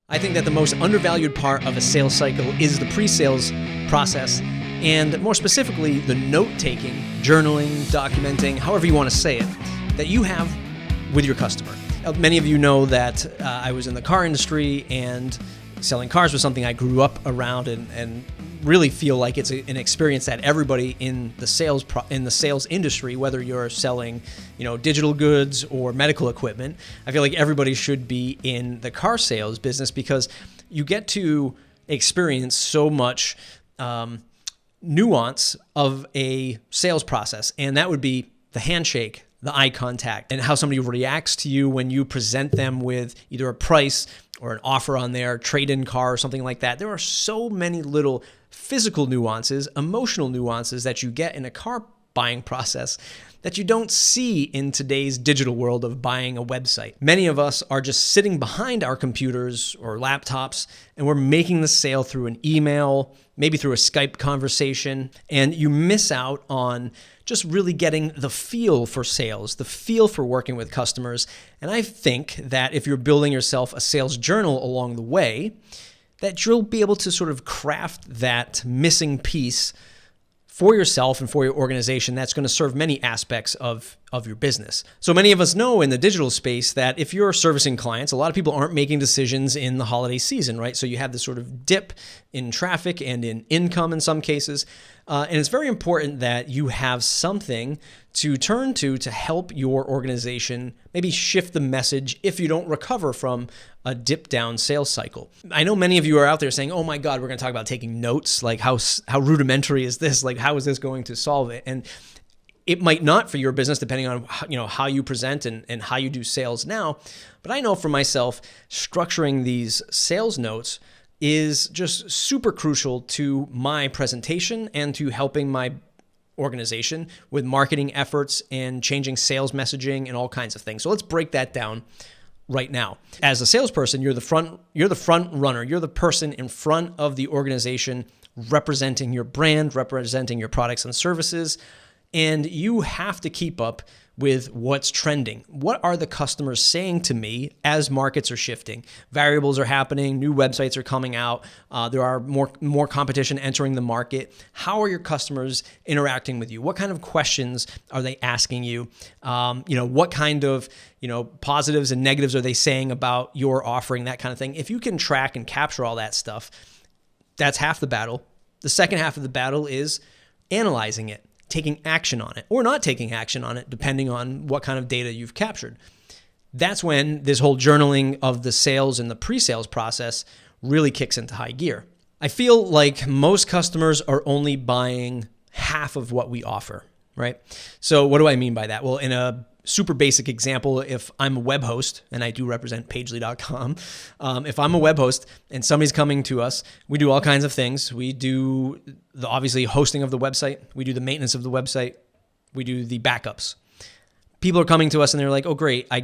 I think that the most undervalued part of a sales cycle is the pre-sales process, and more specifically, the note-taking, journaling, documenting, however you want to say it, that you have with your customer. Many of you know that I was in the car industry, and selling cars was something I grew up around, and really feel like it's an experience that everybody in the sales industry, whether you're selling, digital goods or medical equipment, I feel like everybody should be in the car sales business because you get to experience so much nuance of a sales process, and that would be the handshake, the eye contact, and how somebody reacts to you when you present them with either a price or an offer on their trade-in car or something like that. There are so many little physical nuances, emotional nuances that you get in a car buying process that you don't see in today's digital world of buying a website. Many of us are just sitting behind our computers or laptops, and we're making the sale through an email, maybe through a Skype conversation, and you miss out on just really getting the feel for sales, the feel for working with customers. And I think that if you're building yourself a sales journal along the way, that you'll be able to sort of craft that missing piece for yourself and for your organization that's going to serve many aspects of your business. So many of us know in the digital space that if you're servicing clients, a lot of people aren't making decisions in the holiday season, right? So you have this sort of dip in traffic and in income in some cases. And it's very important that you have something to turn to help your organization maybe shift the message if you don't recover from a dip down sales cycle. I know many of you are out there saying, oh my God, we're going to talk about taking notes. Like how rudimentary is this? Like how is this going to solve it? And it might not for your business, depending on how you present and how you do sales now. But I know for myself, structuring these sales notes is just super crucial to my presentation and to helping my organization with marketing efforts and changing sales messaging and all kinds of things. So let's break that down right now. As a salesperson, you're the front runner. You're the person in front of the organization representing your brand, representing your products and services, and you have to keep up with what's trending. What are the customers saying to me as markets are shifting? Variables are happening, new websites are coming out, there are more competition entering the market. How are your customers interacting with you? What kind of questions are they asking you? What kind of positives and negatives are they saying about your offering, that kind of thing? If you can track and capture all that stuff, that's half the battle. The second half of the battle is analyzing it, taking action on it or not taking action on it, depending on what kind of data you've captured. That's when this whole journaling of the sales and the pre-sales process really kicks into high gear. I feel like most customers are only buying half of what we offer, right? So what do I mean by that? Well, in a super basic example, if I'm a web host, and I do represent Pagely.com, if I'm a web host and somebody's coming to us, we do all kinds of things. We do the obviously hosting of the website. We do the maintenance of the website. We do the backups. People are coming to us and they're like, oh, great. I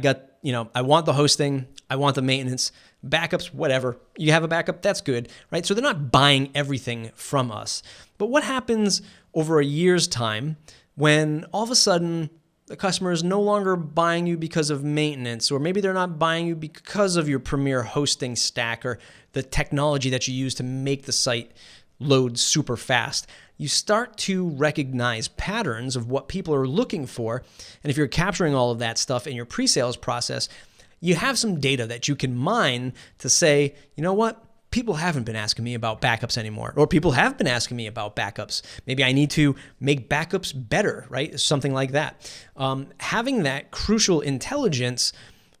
want the hosting. I want the maintenance, backups, whatever. You have a backup, that's good, right? So they're not buying everything from us. But what happens over a year's time when all of a sudden the customer is no longer buying you because of maintenance, or maybe they're not buying you because of your premier hosting stack or the technology that you use to make the site load super fast? You start to recognize patterns of what people are looking for. And if you're capturing all of that stuff in your pre-sales process, you have some data that you can mine to say, you know what? People haven't been asking me about backups anymore, or people have been asking me about backups. Maybe I need to make backups better, right? Something like that. Having that crucial intelligence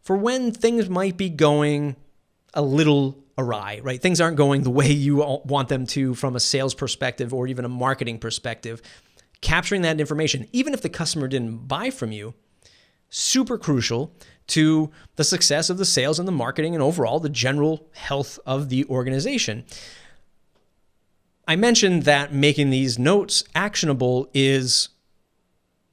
for when things might be going a little awry, right? Things aren't going the way you want them to from a sales perspective or even a marketing perspective. Capturing that information, even if the customer didn't buy from you, super crucial to the success of the sales and the marketing and overall the general health of the organization. I mentioned that making these notes actionable is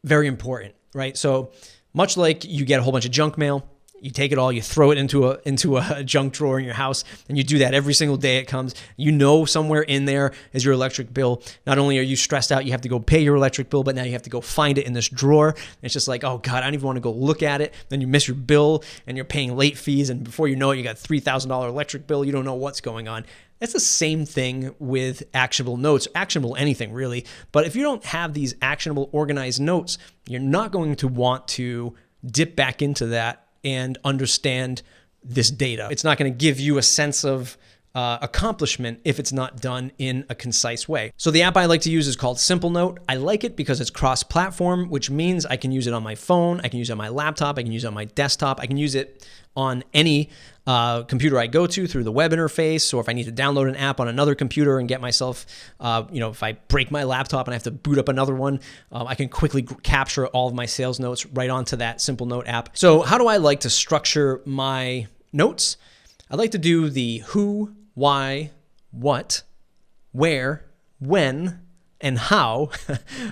very important, right? So much like you get a whole bunch of junk mail, You take it all, you throw it into a junk drawer in your house, and you do that every single day it comes. You know somewhere in there is your electric bill. Not only are you stressed out, you have to go pay your electric bill, but now you have to go find it in this drawer. And it's just like, oh God, I don't even want to go look at it. Then you miss your bill and you're paying late fees, and before you know it, you got $3,000 electric bill. You don't know what's going on. That's the same thing with actionable notes, actionable anything really. But if you don't have these actionable organized notes, you're not going to want to dip back into that and understand this data. It's not going to give you a sense of accomplishment if it's not done in a concise way. So the app I like to use is called Simple Note. I like it because it's cross-platform, which means I can use it on my phone, I can use it on my laptop, I can use it on my desktop, I can use it on any computer I go to through the web interface, or if I need to download an app on another computer and get myself, if I break my laptop and I have to boot up another one, I can quickly capture all of my sales notes right onto that Simple Note app. So how do I like to structure my notes? I like to do the who, why, what, where, when, and how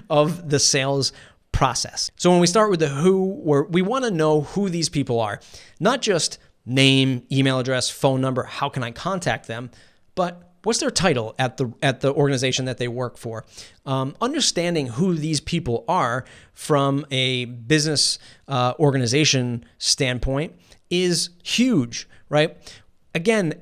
of the sales process. So when we start with the who, we want to know who these people are, not just name, email address, phone number, how can I contact them, but what's their title at the organization that they work for. Understanding who these people are from a business organization standpoint is huge, right? Again,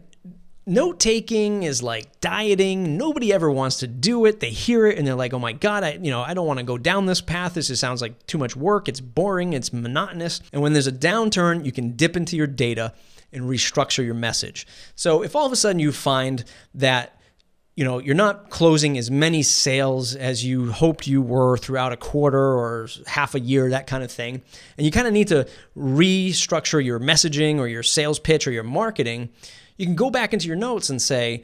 note-taking is like dieting. Nobody ever wants to do it. They hear it and they're like, oh my God, I don't want to go down this path. This just sounds like too much work. It's boring. It's monotonous. And when there's a downturn, you can dip into your data and restructure your message. So if all of a sudden you find that you're not closing as many sales as you hoped you were throughout a quarter or half a year, that kind of thing, and you kind of need to restructure your messaging or your sales pitch or your marketing, you can go back into your notes and say,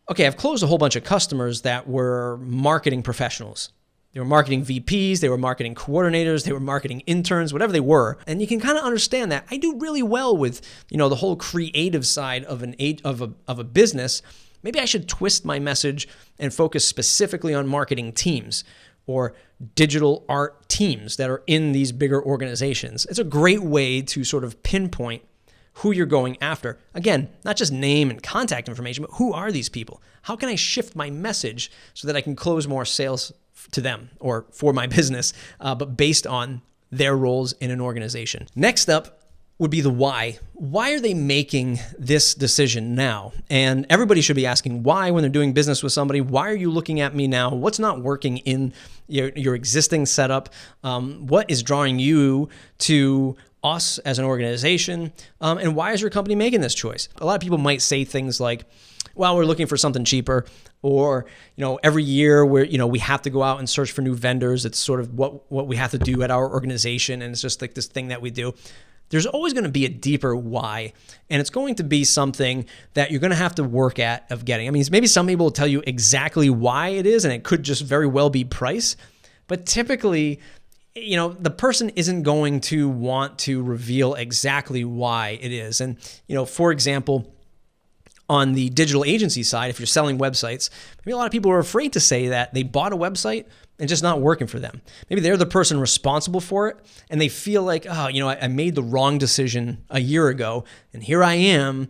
okay, I've closed a whole bunch of customers that were marketing professionals. They were marketing VPs, they were marketing coordinators, they were marketing interns, whatever they were. And you can kind of understand that I do really well with, the whole creative side of a business. Maybe I should twist my message and focus specifically on marketing teams or digital art teams that are in these bigger organizations. It's a great way to sort of pinpoint who you're going after. Again, not just name and contact information, but who are these people? How can I shift my message so that I can close more sales to them or for my business, but based on their roles in an organization? Next up would be the why. Why are they making this decision now? And everybody should be asking why when they're doing business with somebody. Why are you looking at me now? What's not working in your existing setup? What is drawing you to us as an organization? And why is your company making this choice? A lot of people might say things like, well, we're looking for something cheaper, or, every year we have to go out and search for new vendors. It's sort of what we have to do at our organization. And it's just like this thing that we do. There's always going to be a deeper why, and it's going to be something that you're going to have to work at of getting. I mean, maybe some people will tell you exactly why it is, and it could just very well be price, but typically, the person isn't going to want to reveal exactly why it is. And, for example, on the digital agency side, if you're selling websites, maybe a lot of people are afraid to say that they bought a website and just not working for them. Maybe they're the person responsible for it, and they feel like, I made the wrong decision a year ago, and here I am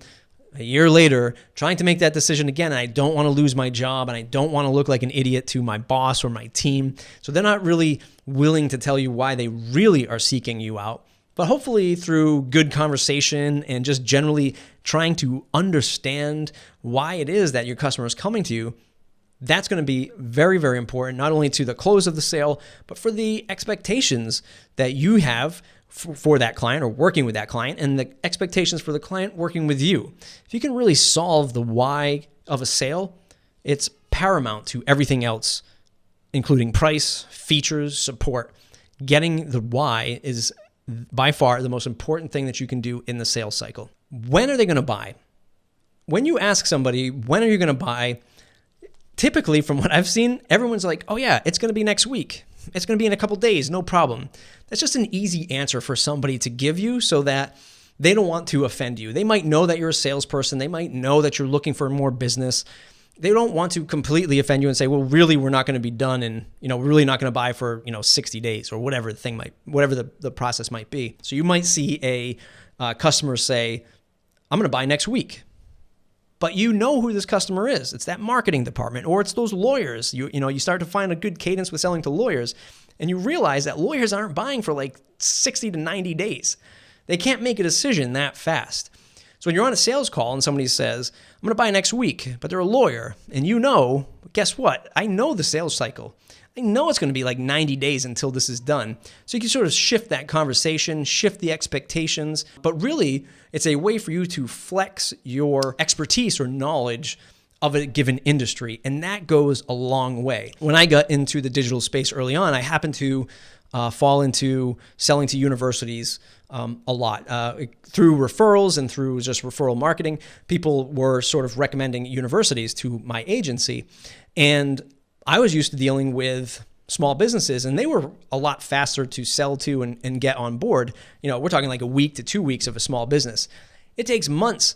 a year later trying to make that decision again, and I don't want to lose my job, and I don't want to look like an idiot to my boss or my team. So they're not really willing to tell you why they really are seeking you out. But hopefully through good conversation and just generally trying to understand why it is that your customer is coming to you, that's going to be very, very important, not only to the close of the sale, but for the expectations that you have for that client or working with that client, and the expectations for the client working with you. If you can really solve the why of a sale, it's paramount to everything else, including price, features, support. Getting the why is by far the most important thing that you can do in the sales cycle. When are they going to buy? When you ask somebody, when are you going to buy? Typically, from what I've seen, everyone's like, oh yeah, it's going to be next week. It's going to be in a couple days, no problem. That's just an easy answer for somebody to give you so that they don't want to offend you. They might know that you're a salesperson. They might know that you're looking for more business. They don't want to completely offend you and say, well, really, we're not going to be done, and we're really not going to buy for 60 days or whatever the thing might, whatever the process might be. So you might see customers say, I'm going to buy next week. But you know who this customer is. It's that marketing department, or it's those lawyers. You start to find a good cadence with selling to lawyers, and you realize that lawyers aren't buying for like 60 to 90 days. They can't make a decision that fast. So when you're on a sales call and somebody says, I'm going to buy next week, but they're a lawyer, and guess what? I know the sales cycle. I know it's going to be like 90 days until this is done. So you can sort of shift that conversation, shift the expectations, but really it's a way for you to flex your expertise or knowledge of a given industry. And that goes a long way. When I got into the digital space early on, I happened to fall into selling to universities a lot. Through referrals and through just referral marketing, people were sort of recommending universities to my agency. And I was used to dealing with small businesses, and they were a lot faster to sell to and get on board. We're talking like a week to 2 weeks of a small business. It takes months,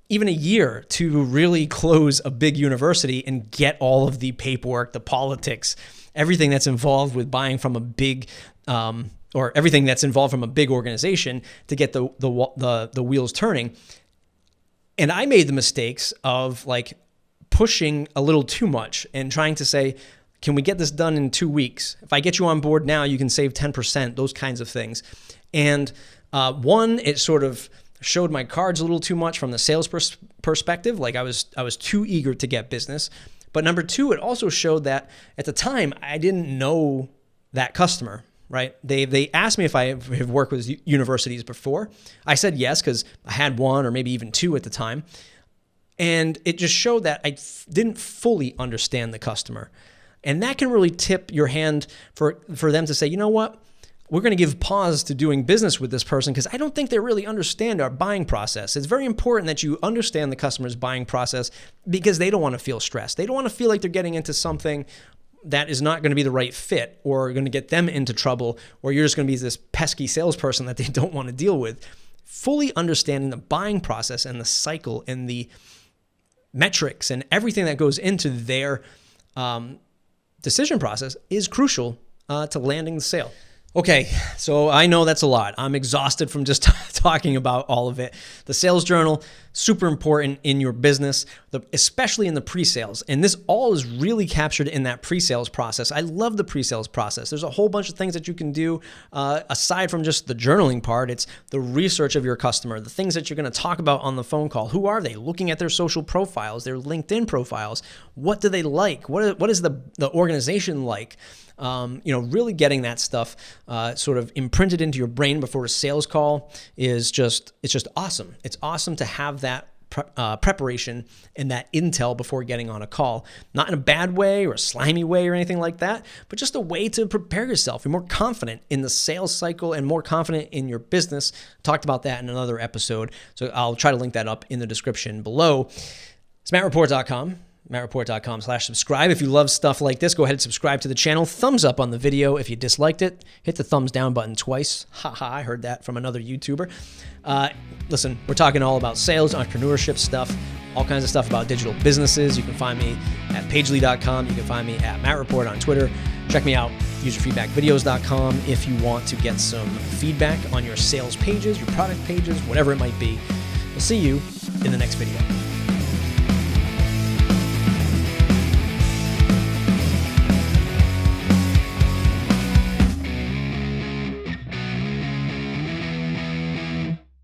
even a year, to really close a big university and get all of the paperwork, the politics, everything that's involved with buying from a big, or everything that's involved from a big organization to get the wheels turning. And I made the mistakes of like pushing a little too much and trying to say, can we get this done in 2 weeks? If I get you on board now, you can save 10%, those kinds of things. And it sort of showed my cards a little too much from the sales perspective. Like I was too eager to get business. But number two, it also showed that at the time, I didn't know that customer, right? They asked me if I have worked with universities before. I said yes, because I had one or maybe even two at the time. And it just showed that I didn't fully understand the customer. And that can really tip your hand for them to say, you know what? We're going to give pause to doing business with this person because I don't think they really understand our buying process. It's very important that you understand the customer's buying process because they don't want to feel stressed. They don't want to feel like they're getting into something that is not going to be the right fit or going to get them into trouble, or you're just going to be this pesky salesperson that they don't want to deal with. Fully understanding the buying process and the cycle and the metrics and everything that goes into their decision process is crucial to landing the sale. Okay, so I know that's a lot. I'm exhausted from just talking about all of it. The sales journal, super important in your business, especially in the pre-sales. And this all is really captured in that pre-sales process. I love the pre-sales process. There's a whole bunch of things that you can do aside from just the journaling part. It's the research of your customer, the things that you're going to talk about on the phone call. Who are they? Looking at their social profiles, their LinkedIn profiles. What do they like? What is the organization like? Really getting that stuff sort of imprinted into your brain before a sales call it's just awesome. It's awesome to have that preparation and that intel before getting on a call. Not in a bad way or a slimy way or anything like that, but just a way to prepare yourself. You're more confident in the sales cycle and more confident in your business. Talked about that in another episode, so I'll try to link that up in the description below. It's mattreport.com. mattreport.com/subscribe. If you love stuff like this, go ahead and subscribe to the channel. Thumbs up on the video. If you disliked it, hit the thumbs down button twice. Haha, I heard that from another YouTuber. Listen, we're talking all about sales, entrepreneurship stuff, all kinds of stuff about digital businesses. You can find me at pagely.com. You can find me at mattreport on Twitter. Check me out, userfeedbackvideos.com, if you want to get some feedback on your sales pages, your product pages, whatever it might be. We'll see you in the next video.